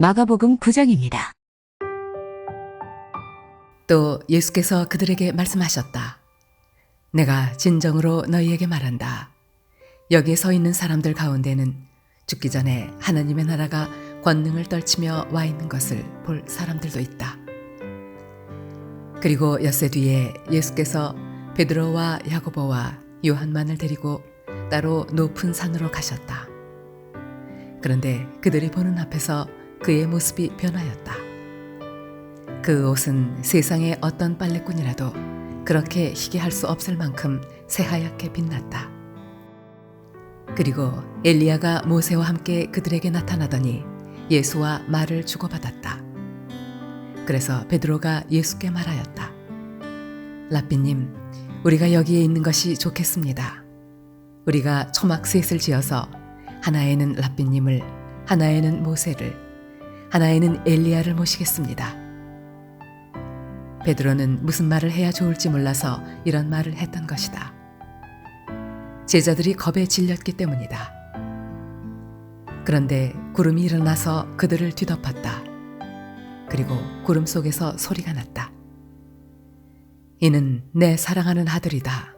마가복음 9장입니다. 또 예수께서 그들에게 말씀하셨다. 내가 진정으로 너희에게 말한다. 여기에 서 있는 사람들 가운데는 죽기 전에 하나님의 나라가 권능을 떨치며 와 있는 것을 볼 사람들도 있다. 그리고 엿새 뒤에 예수께서 베드로와 야고보와 요한만을 데리고 따로 높은 산으로 가셨다. 그런데 그들이 보는 앞에서 그의 모습이 변하였다. 그 옷은 세상의 어떤 빨래꾼이라도 그렇게 희게 할 수 없을 만큼 새하얗게 빛났다. 그리고 엘리야가 모세와 함께 그들에게 나타나더니 예수와 말을 주고받았다. 그래서 베드로가 예수께 말하였다. 랍비님, 우리가 여기에 있는 것이 좋겠습니다. 우리가 초막셋을 지어서 하나에는 랍비님을, 하나에는 모세를, 하나에는 엘리야를 모시겠습니다. 베드로는 무슨 말을 해야 좋을지 몰라서 이런 말을 했던 것이다. 제자들이 겁에 질렸기 때문이다. 그런데 구름이 일어나서 그들을 뒤덮었다. 그리고 구름 속에서 소리가 났다. 이는 내 사랑하는 아들이다.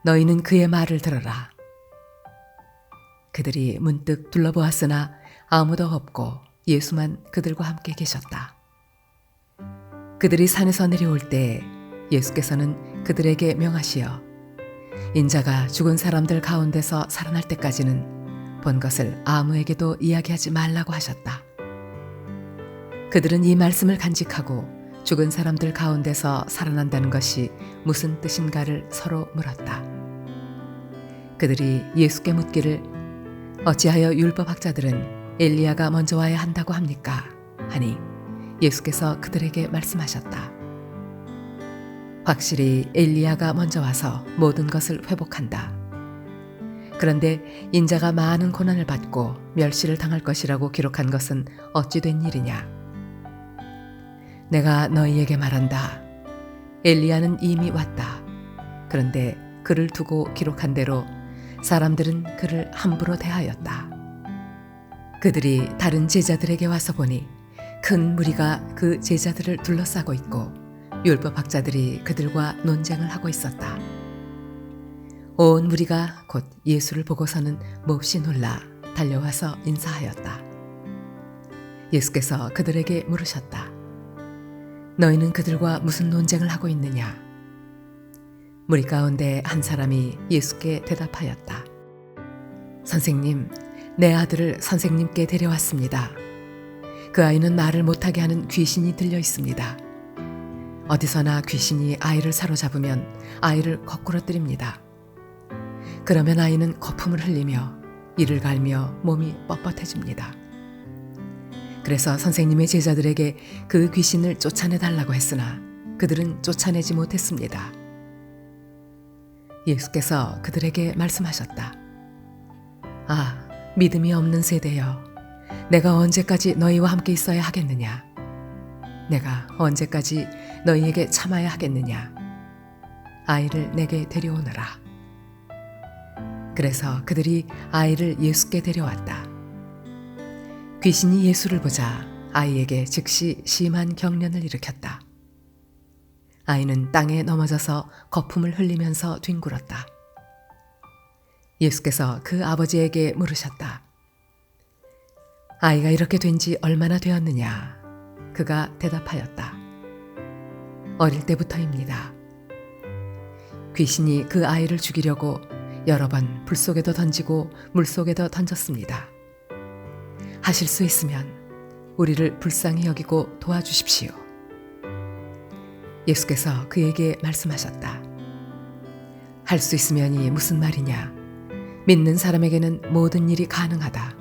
너희는 그의 말을 들어라. 그들이 문득 둘러보았으나 아무도 없고 예수만 그들과 함께 계셨다. 그들이 산에서 내려올 때 예수께서는 그들에게 명하시어 인자가 죽은 사람들 가운데서 살아날 때까지는 본 것을 아무에게도 이야기하지 말라고 하셨다. 그들은 이 말씀을 간직하고 죽은 사람들 가운데서 살아난다는 것이 무슨 뜻인가를 서로 물었다. 그들이 예수께 묻기를 어찌하여 율법학자들은 엘리야가 먼저 와야 한다고 합니까? 하니 예수께서 그들에게 말씀하셨다. 확실히 엘리야가 먼저 와서 모든 것을 회복한다. 그런데 인자가 많은 고난을 받고 멸시를 당할 것이라고 기록한 것은 어찌 된 일이냐? 내가 너희에게 말한다. 엘리야는 이미 왔다. 그런데 그를 두고 기록한 대로 사람들은 그를 함부로 대하였다. 그들이 다른 제자들에게 와서 보니 큰 무리가 그 제자들을 둘러싸고 있고 율법학자들이 그들과 논쟁을 하고 있었다. 온 무리가 곧 예수를 보고서는 몹시 놀라 달려와서 인사하였다. 예수께서 그들에게 물으셨다. 너희는 그들과 무슨 논쟁을 하고 있느냐? 무리 가운데 한 사람이 예수께 대답하였다. 선생님, 내 아들을 선생님께 데려왔습니다. 그 아이는 말을 못하게 하는 귀신이 들려 있습니다. 어디서나 귀신이 아이를 사로잡으면 아이를 거꾸로 때립니다. 그러면 아이는 거품을 흘리며 이를 갈며 몸이 뻣뻣해집니다. 그래서 선생님의 제자들에게 그 귀신을 쫓아내달라고 했으나 그들은 쫓아내지 못했습니다. 예수께서 그들에게 말씀하셨다. 아, 믿음이 없는 세대여, 내가 언제까지 너희와 함께 있어야 하겠느냐? 내가 언제까지 너희에게 참아야 하겠느냐? 아이를 내게 데려오너라. 그래서 그들이 아이를 예수께 데려왔다. 귀신이 예수를 보자 아이에게 즉시 심한 경련을 일으켰다. 아이는 땅에 넘어져서 거품을 흘리면서 뒹굴었다. 예수께서 그 아버지에게 물으셨다. 아이가 이렇게 된 지 얼마나 되었느냐? 그가 대답하였다. 어릴 때부터입니다. 귀신이 그 아이를 죽이려고 여러 번 불 속에도 던지고 물 속에도 던졌습니다. 하실 수 있으면 우리를 불쌍히 여기고 도와주십시오. 예수께서 그에게 말씀하셨다. 할 수 있으면이 무슨 말이냐? 믿는 사람에게는 모든 일이 가능하다.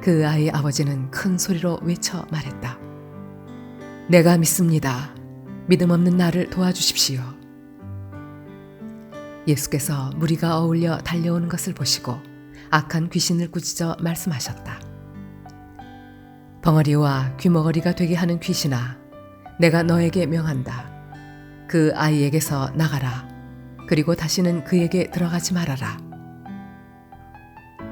그 아이의 아버지는 큰 소리로 외쳐 말했다. 내가 믿습니다. 믿음 없는 나를 도와주십시오. 예수께서 무리가 어울려 달려오는 것을 보시고 악한 귀신을 꾸짖어 말씀하셨다. 벙어리와 귀머거리가 되게 하는 귀신아, 내가 너에게 명한다. 그 아이에게서 나가라. 그리고 다시는 그에게 들어가지 말아라.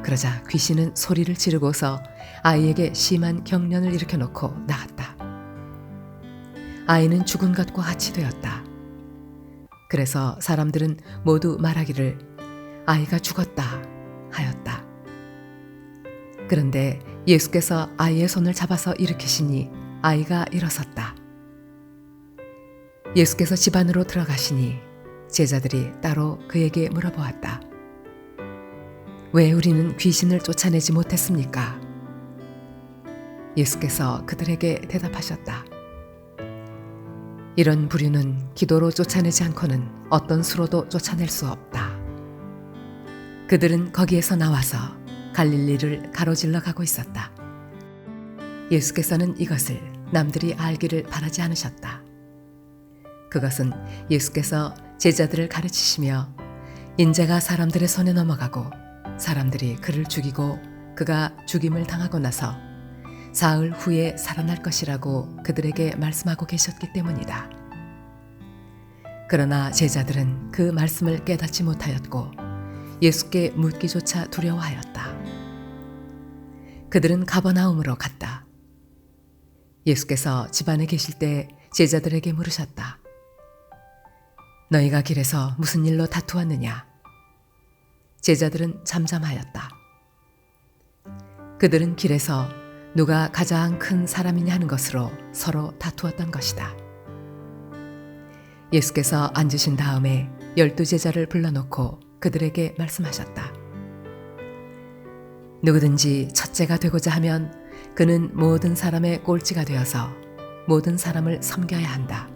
그러자 귀신은 소리를 지르고서 아이에게 심한 경련을 일으켜놓고 나갔다. 아이는 죽은 것과 같이 되었다. 그래서 사람들은 모두 말하기를 아이가 죽었다 하였다. 그런데 예수께서 아이의 손을 잡아서 일으키시니 아이가 일어섰다. 예수께서 집 안으로 들어가시니 제자들이 따로 그에게 물어보았다. 왜 우리는 귀신을 쫓아내지 못했습니까? 예수께서 그들에게 대답하셨다. 이런 부류는 기도로 쫓아내지 않고는 어떤 수로도 쫓아낼 수 없다. 그들은 거기에서 나와서 갈릴리를 가로질러 가고 있었다. 예수께서는 이것을 남들이 알기를 바라지 않으셨다. 그것은 예수께서 제자들을 가르치시며 인자가 사람들의 손에 넘어가고 사람들이 그를 죽이고 그가 죽임을 당하고 나서 사흘 후에 살아날 것이라고 그들에게 말씀하고 계셨기 때문이다. 그러나 제자들은 그 말씀을 깨닫지 못하였고 예수께 묻기조차 두려워하였다. 그들은 가버나움으로 갔다. 예수께서 집 안에 계실 때 제자들에게 물으셨다. 너희가 길에서 무슨 일로 다투었느냐? 제자들은 잠잠하였다. 그들은 길에서 누가 가장 큰 사람이냐 하는 것으로 서로 다투었던 것이다. 예수께서 앉으신 다음에 12제자를 불러놓고 그들에게 말씀하셨다. 누구든지 첫째가 되고자 하면 그는 모든 사람의 꼴찌가 되어서 모든 사람을 섬겨야 한다.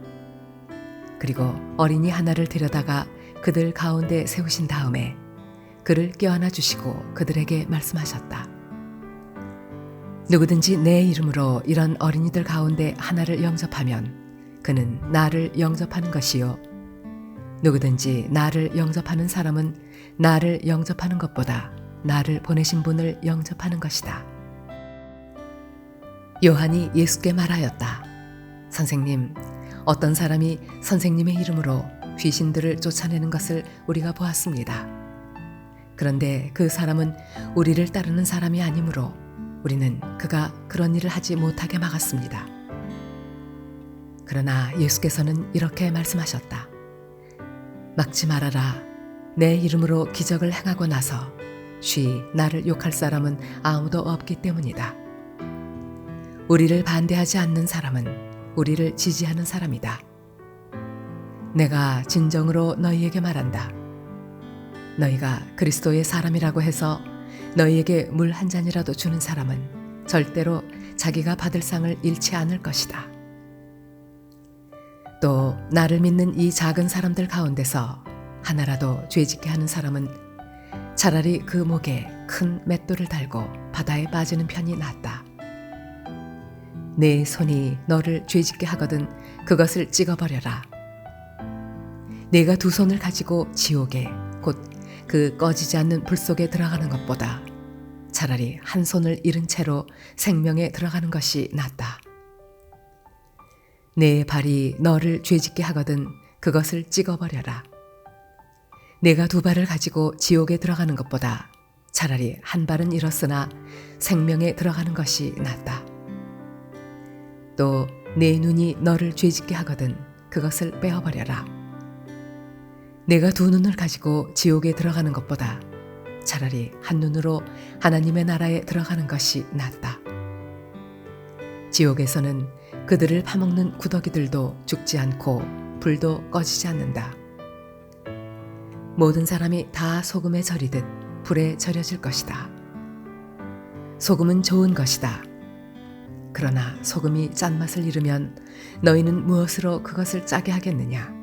그리고 어린이 하나를 데려다가 그들 가운데 세우신 다음에 그를 껴안아 주시고 그들에게 말씀하셨다. 누구든지 내 이름으로 이런 어린이들 가운데 하나를 영접하면 그는 나를 영접하는 것이요. 누구든지 나를 영접하는 사람은 나를 영접하는 것보다 나를 보내신 분을 영접하는 것이다. 요한이 예수께 말하였다. 선생님, 어떤 사람이 선생님의 이름으로 귀신들을 쫓아내는 것을 우리가 보았습니다. 그런데 그 사람은 우리를 따르는 사람이 아니므로 우리는 그가 그런 일을 하지 못하게 막았습니다. 그러나 예수께서는 이렇게 말씀하셨다. 막지 말아라. 내 이름으로 기적을 행하고 나서 쉬 나를 욕할 사람은 아무도 없기 때문이다. 우리를 반대하지 않는 사람은 우리를 지지하는 사람이다. 내가 진정으로 너희에게 말한다. 너희가 그리스도의 사람이라고 해서 너희에게 물 한 잔이라도 주는 사람은 절대로 자기가 받을 상을 잃지 않을 것이다. 또 나를 믿는 이 작은 사람들 가운데서 하나라도 죄짓게 하는 사람은 차라리 그 목에 큰 맷돌을 달고 바다에 빠지는 편이 낫다. 내 손이 너를 죄짓게 하거든 그것을 찍어버려라. 내가 두 손을 가지고 지옥에 곧 그 꺼지지 않는 불 속에 들어가는 것보다 차라리 한 손을 잃은 채로 생명에 들어가는 것이 낫다. 내 발이 너를 죄짓게 하거든 그것을 찍어버려라. 내가 두 발을 가지고 지옥에 들어가는 것보다 차라리 한 발은 잃었으나 생명에 들어가는 것이 낫다. 또 내 눈이 너를 죄짓게 하거든 그것을 빼어버려라. 내가 두 눈을 가지고 지옥에 들어가는 것보다 차라리 한 눈으로 하나님의 나라에 들어가는 것이 낫다. 지옥에서는 그들을 파먹는 구더기들도 죽지 않고 불도 꺼지지 않는다. 모든 사람이 다 소금에 절이듯 불에 절여질 것이다. 소금은 좋은 것이다. 그러나 소금이 짠맛을 잃으면 너희는 무엇으로 그것을 짜게 하겠느냐?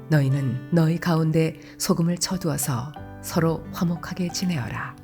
너희는 너희 가운데 소금을 쳐두어서 서로 화목하게 지내어라.